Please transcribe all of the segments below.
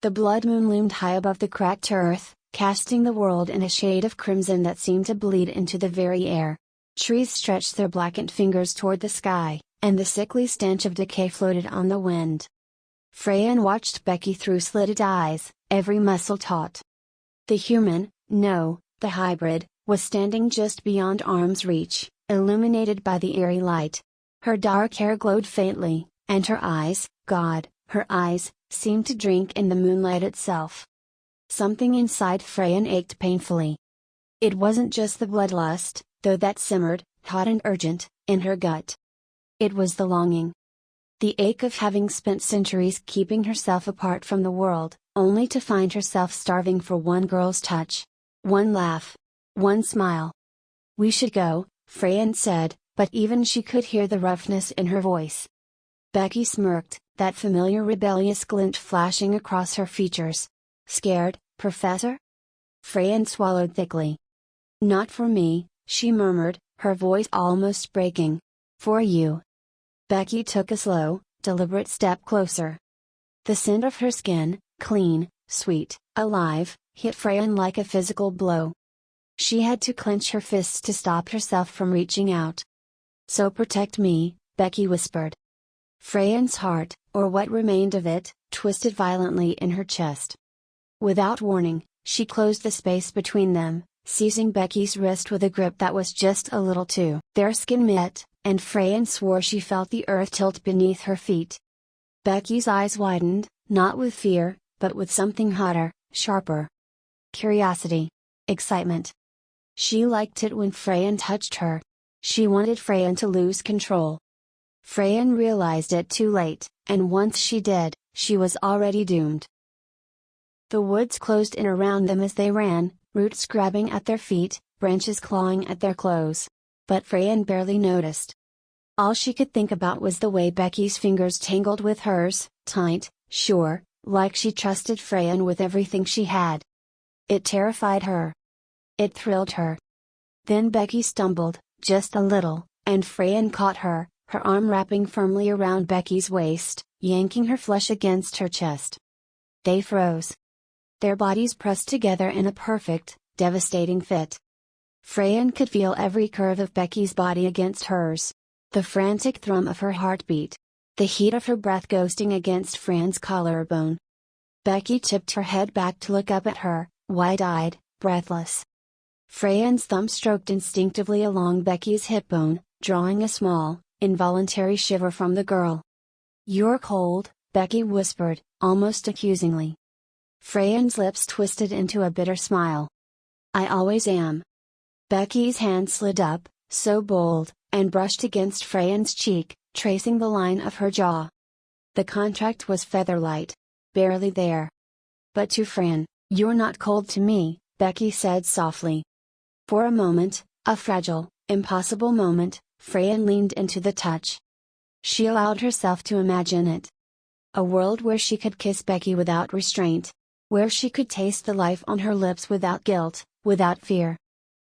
The blood moon loomed high above the cracked earth, casting the world in a shade of crimson that seemed to bleed into the very air. Trees stretched their blackened fingers toward the sky, and the sickly stench of decay floated on the wind. Freen watched Becky through slitted eyes, every muscle taut. The human, no, the hybrid, was standing just beyond arm's reach, illuminated by the eerie light. Her dark hair glowed faintly, and her eyes, God, her eyes, seemed to drink in the moonlight itself. Something inside Freen ached painfully. It wasn't just the bloodlust, though that simmered, hot and urgent, in her gut. It was the longing. The ache of having spent centuries keeping herself apart from the world, only to find herself starving for one girl's touch. One laugh. One smile. "We should go," Freen said, but even she could hear the roughness in her voice. Becky smirked, that familiar rebellious glint flashing across her features. "Scared, Professor?" Freen swallowed thickly. "Not for me," she murmured, her voice almost breaking. "For you." Becky took a slow, deliberate step closer. The scent of her skin, clean, sweet, alive, hit Freen like a physical blow. She had to clench her fists to stop herself from reaching out. "So protect me," Becky whispered. Freen's heart, or what remained of it, twisted violently in her chest. Without warning, she closed the space between them, seizing Becky's wrist with a grip that was just a little too. Their skin met, and Freen swore she felt the earth tilt beneath her feet. Becky's eyes widened, not with fear, but with something hotter, sharper. Curiosity. Excitement. She liked it when Freen touched her. She wanted Freen to lose control. Freen realized it too late, and once she did, she was already doomed. The woods closed in around them as they ran, roots grabbing at their feet, branches clawing at their clothes. But Freen barely noticed. All she could think about was the way Becky's fingers tangled with hers, tight, sure, like she trusted Freen with everything she had. It terrified her. It thrilled her. Then Becky stumbled, just a little, and Freen caught her, her arm wrapping firmly around Becky's waist, yanking her flush against her chest. They froze. Their bodies pressed together in a perfect, devastating fit. Freen could feel every curve of Becky's body against hers. The frantic thrum of her heartbeat. The heat of her breath ghosting against Freen's collarbone. Becky tipped her head back to look up at her, wide-eyed, breathless. Freen's thumb stroked instinctively along Becky's hip bone, drawing a small, involuntary shiver from the girl. "You're cold," Becky whispered, almost accusingly. Freen's lips twisted into a bitter smile. "I always am." Becky's hand slid up, so bold, and brushed against Freen's cheek, tracing the line of her jaw. The contrast was featherlight. Barely there. But to Freen, "You're not cold to me," Becky said softly. For a moment, a fragile, impossible moment, Freen leaned into the touch. She allowed herself to imagine it. A world where she could kiss Becky without restraint. Where she could taste the life on her lips without guilt, without fear.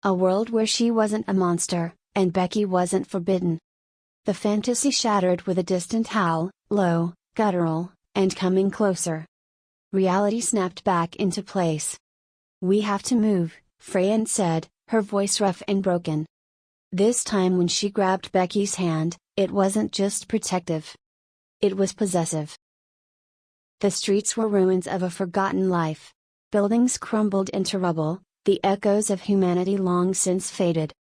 A world where she wasn't a monster, and Becky wasn't forbidden. The fantasy shattered with a distant howl, low, guttural, and coming closer. Reality snapped back into place. "We have to move," Freen said, her voice rough and broken. This time when she grabbed Becky's hand, it wasn't just protective. It was possessive. The streets were ruins of a forgotten life. Buildings crumbled into rubble, the echoes of humanity long since faded.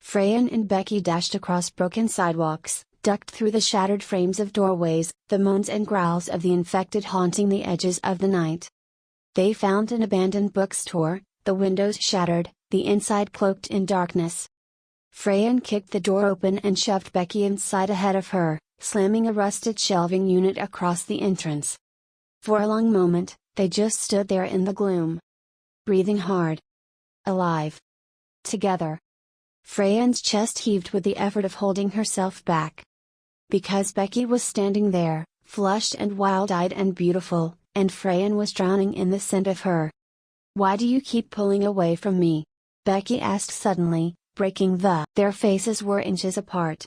Freen and Becky dashed across broken sidewalks, ducked through the shattered frames of doorways, the moans and growls of the infected haunting the edges of the night. They found an abandoned bookstore, the windows shattered, the inside cloaked in darkness. Freen kicked the door open and shoved Becky inside ahead of her, slamming a rusted shelving unit across the entrance. For a long moment, they just stood there in the gloom. Breathing hard. Alive. Together. Freen's chest heaved with the effort of holding herself back. Because Becky was standing there, flushed and wild-eyed and beautiful, and Freen was drowning in the scent of her. "Why do you keep pulling away from me?" Becky asked suddenly, breaking the. Their faces were inches apart.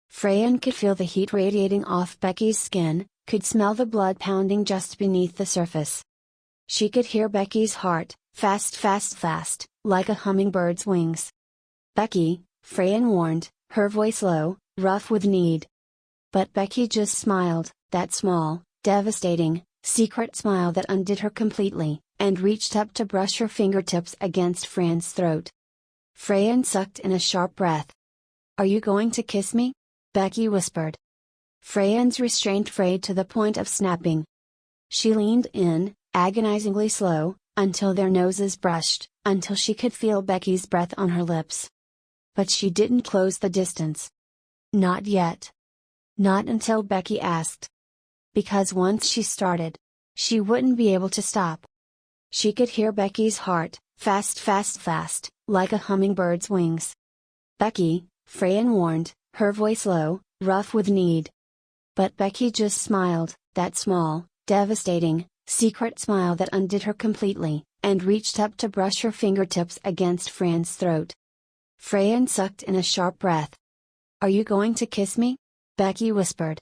Freen could feel the heat radiating off Becky's skin, could smell the blood pounding just beneath the surface. She could hear Becky's heart, fast fast fast, like a hummingbird's wings. "Becky," Freen warned, her voice low, rough with need. But Becky just smiled, that small, devastating, secret smile that undid her completely, and reached up to brush her fingertips against Freen's throat. Freen sucked in a sharp breath. "Are you going to kiss me?" Becky whispered. Freen's restraint frayed to the point of snapping. She leaned in, agonizingly slow, until their noses brushed, until she could feel Becky's breath on her lips. But she didn't close the distance. Not yet. Not until Becky asked. Because once she started, she wouldn't be able to stop. She could hear Becky's heart, fast fast fast, like a hummingbird's wings. "Becky," Freen warned, her voice low, rough with need. But Becky just smiled, that small, devastating, secret smile that undid her completely, and reached up to brush her fingertips against Freen's throat. Freen sucked in a sharp breath. "Are you going to kiss me?" Becky whispered.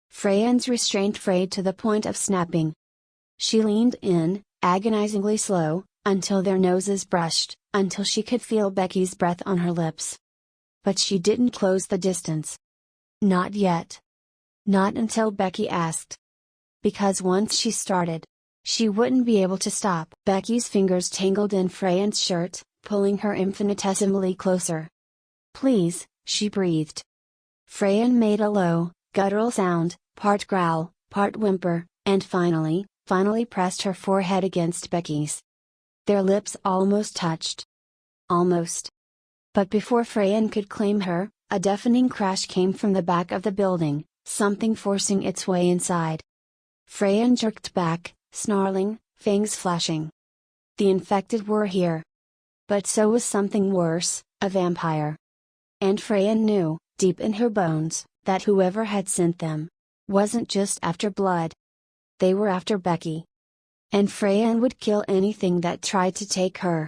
Freen's restraint frayed to the point of snapping. She leaned in, agonizingly slow, until their noses brushed, until she could feel Becky's breath on her lips. But she didn't close the distance. Not yet. Not until Becky asked. Because once she started, she wouldn't be able to stop. Becky's fingers tangled in Freen's shirt, pulling her infinitesimally closer. "Please," she breathed. Freen made a low, guttural sound, part growl, part whimper, and finally pressed her forehead against Becky's. Their lips almost touched. Almost. But before Freen could claim her, a deafening crash came from the back of the building, something forcing its way inside. Freen jerked back, snarling, fangs flashing. The infected were here. But so was something worse, a vampire. And Freen knew, deep in her bones, that whoever had sent them wasn't just after blood. They were after Becky. And Freen would kill anything that tried to take her.